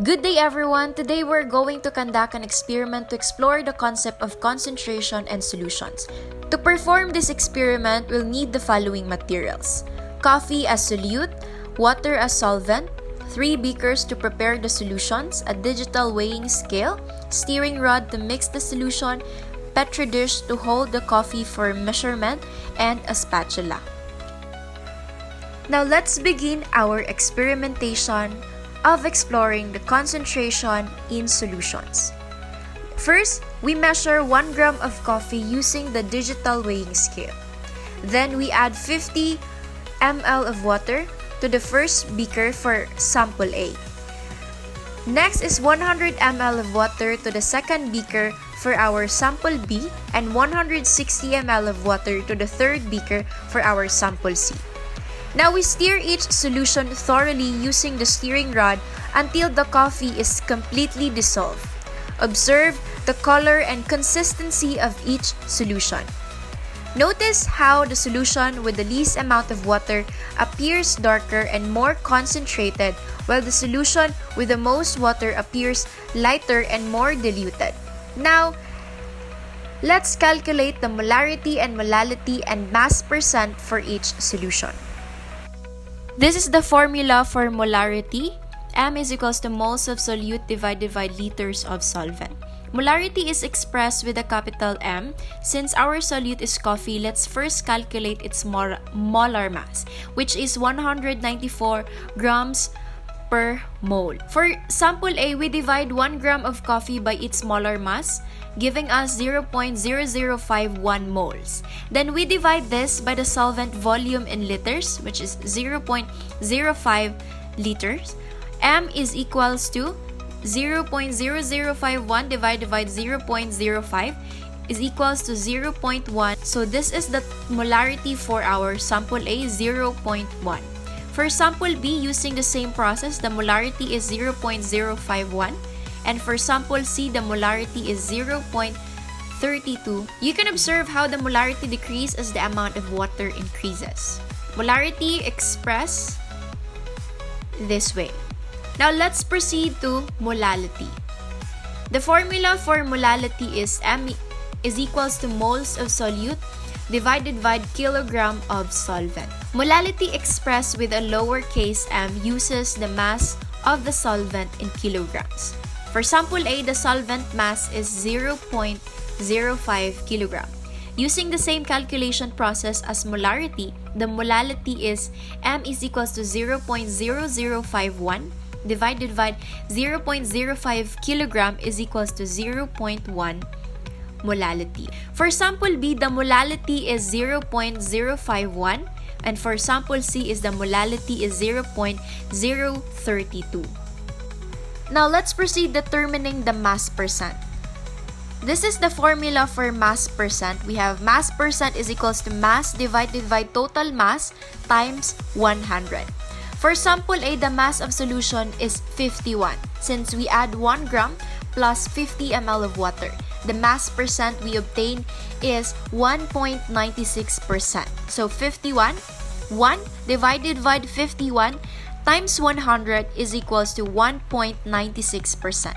Good day everyone! Today we're going to conduct an experiment to explore the concept of concentration and solutions. To perform this experiment, we'll need the following materials: coffee as solute, water as solvent, 3 beakers to prepare the solutions, a digital weighing scale, stirring rod to mix the solution, petri dish to hold the coffee for measurement, and a spatula. Now let's begin our experimentation of exploring the concentration in solutions. First, we measure 1 gram of coffee using the digital weighing scale. Then we add 50 ml of water to the first beaker for sample A. Next is 100 ml of water to the second beaker for our sample B and 160 ml of water to the third beaker for our sample C. Now we stir each solution thoroughly using the stirring rod until the coffee is completely dissolved. Observe the color and consistency of each solution. Notice how the solution with the least amount of water appears darker and more concentrated, while the solution with the most water appears lighter and more diluted. Now, let's calculate the molarity and molality and mass percent for each solution. This is the formula for molarity. M is equals to moles of solute divided by liters of solvent. Molarity is expressed with a capital M. Since our solute is coffee, let's first calculate its molar mass, which is 194 grams per mole. For sample A, we divide 1 gram of coffee by its molar mass, giving us 0.0051 moles. Then we divide this by the solvent volume in liters, which is 0.05 liters. M is equals to 0.0051 divided by 0.05 is equals to 0.1. So this is the molarity for our sample A, 0.1. For sample B, using the same process, the molarity is 0.051. And for sample C, the molarity is 0.32. You can observe how the molarity decreases as the amount of water increases. Molarity expressed this way. Now let's proceed to molality. The formula for molality is M is equals to moles of solute divided by kilogram of solvent. Molality expressed with a lowercase m uses the mass of the solvent in kilograms. For sample A, the solvent mass is 0.05 kilogram. Using the same calculation process as molarity, the molality is M is equals to 0.0051 divided by 0.05 kilogram is equals to 0.1 molality. For sample B, the molality is 0.051 and for sample C is the molality is 0.032. Now let's proceed determining the mass percent. This is the formula for mass percent. We have mass percent is equals to mass divided by total mass times 100. For sample A, the mass of solution is 51. Since we add 1 gram plus 50 ml of water, the mass percent we obtain is 1.96%. So 51, 1 divided by 51 times 100 is equals to 1.96%.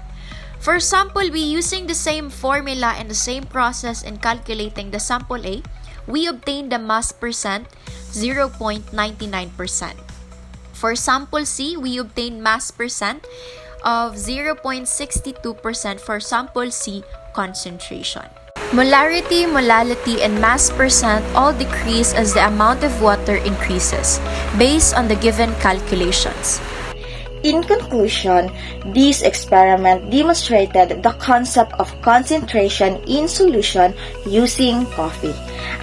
For sample B, using the same formula and the same process in calculating the sample A, we obtain the mass percent 0.99%. For sample C, we obtain mass percent of 0.62% for sample C concentration. Molarity, molality, and mass percent all decrease as the amount of water increases, based on the given calculations. In conclusion, this experiment demonstrated the concept of concentration in solution using coffee.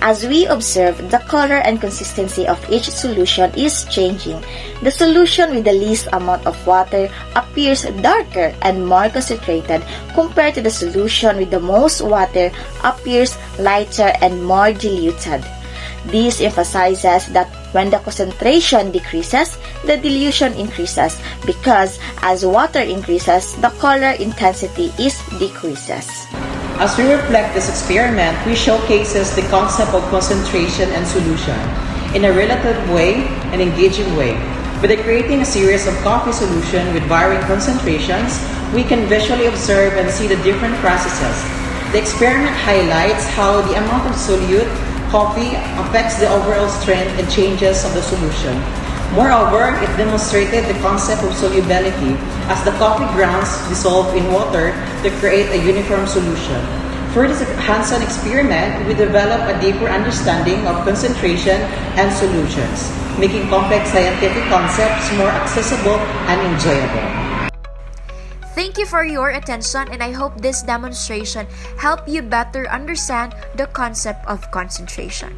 As we observe, the color and consistency of each solution is changing. The solution with the least amount of water appears darker and more concentrated compared to the solution with the most water appears lighter and more diluted. This emphasizes that when the concentration decreases, the dilution increases because as water increases, the color intensity decreases. As we reflect this experiment, we showcases the concept of concentration and solution in a relative way and engaging way. By creating a series of coffee solutions with varying concentrations, we can visually observe and see the different processes. The experiment highlights how the amount of solute coffee affects the overall strength and changes of the solution. Moreover, it demonstrated the concept of solubility as the coffee grounds dissolve in water to create a uniform solution. For this hands-on experiment, we developed a deeper understanding of concentration and solutions, making complex scientific concepts more accessible and enjoyable. Thank you for your attention, and I hope this demonstration helped you better understand the concept of concentration.